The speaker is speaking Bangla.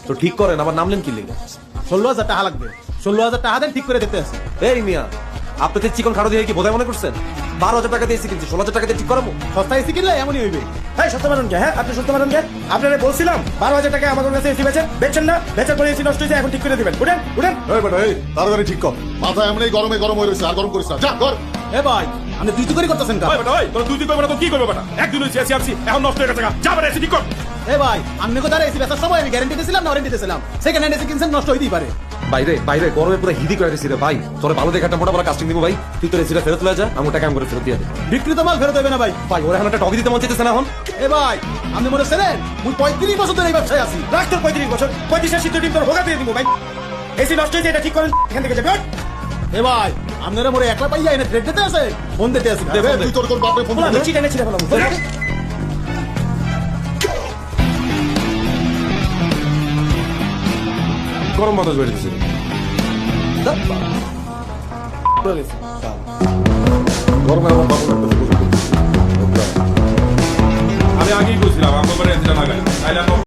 তো ঠিক করেন, আবার নামলেন কি লেগে? 16,000 টাকা লাগবে। 16,000 টাকা দেন, ঠিক করে দিতে আছে। এই মিয়া, আপনি তো চিকন খাটো দিয়ে কি বোধহয় মনে করছেন? 12,000 টাকা দিয়েছি কিনছি, 16,000 টাকা দিয়ে ঠিক করাবো? সস্তা এসি কিনলে এমনই হইবে। হ্যাঁ সত্য মানুন কে? হ্যাঁ আপনি সত্য মানুন কে? আপনারা বলছিলাম 12,000 টাকা আমাদের কাছে এসি বেচেন না, বেচার পরে এসি নষ্ট হয়েছে, এখন ঠিক করে দিবেন। উঠেন উঠেন। এই বেটা, এই তাড়াতাড়ি ঠিক কর। মাথা এমনি গরমে গরম হয়ে রয়েছে, আর গরম করিস না। যা কর। এ ভাই, আপনি দুই করে করতেছেন কাজ। কি করবো বেটা? একদিন হয়েছে এসি আনছি, এখন নষ্ট হয়ে গেছে। যা বেটা এসি ঠিক কর। এ ভাই, আপনি কোথায় এসি বেচার সময় আমি গ্যারান্টি দিয়েছিলাম না ওয়ারেন্টি দিয়েছিলাম? সেকেন্ড হ্যান্ড এসি কিনছেন, নষ্ট হইতেই পারে। বাইরে বাইরে গরমে পুরো হিদি করে দিছি রে ভাই। তোরে ভালো দেখে একটা মোটা বড় কাস্টিং দিব ভাই। তুই তোর এসিটা ফেরত লয়ে যা, আমি টাকা করে ফেরত দিয়ে দে। বিক্রিত মাল ফেরত দেবে না ভাই। ভাই ওরা এখন একটা টগি দিতে মন চাইতেছে না এখন। এ ভাই, আপনি মনে ছিলেন মুই 35 বছর ধরে এই ব্যবসায় আছি। রাখ তোর 35 বছর, 35 শীত ডিম তোর ভোগা দিয়ে দিব ভাই। এসি নষ্ট হয়েছে, এটা ঠিক করেন, এখান থেকে যাবে। এ ভাই, আপনারা মোরে একলা পাইয়া এনে ট্রেড দিতে আছে, ফোন দিতে আছে। দেবে, তুই তোর বাপরে ফোন বলা দে। চিটা নেছি বলা। গরম বাতাস বেড়ে দিছে। গরমে আমার বাপরে আমি আগেই বলছিলাম আমার এসিটা লাগাই, তাইলে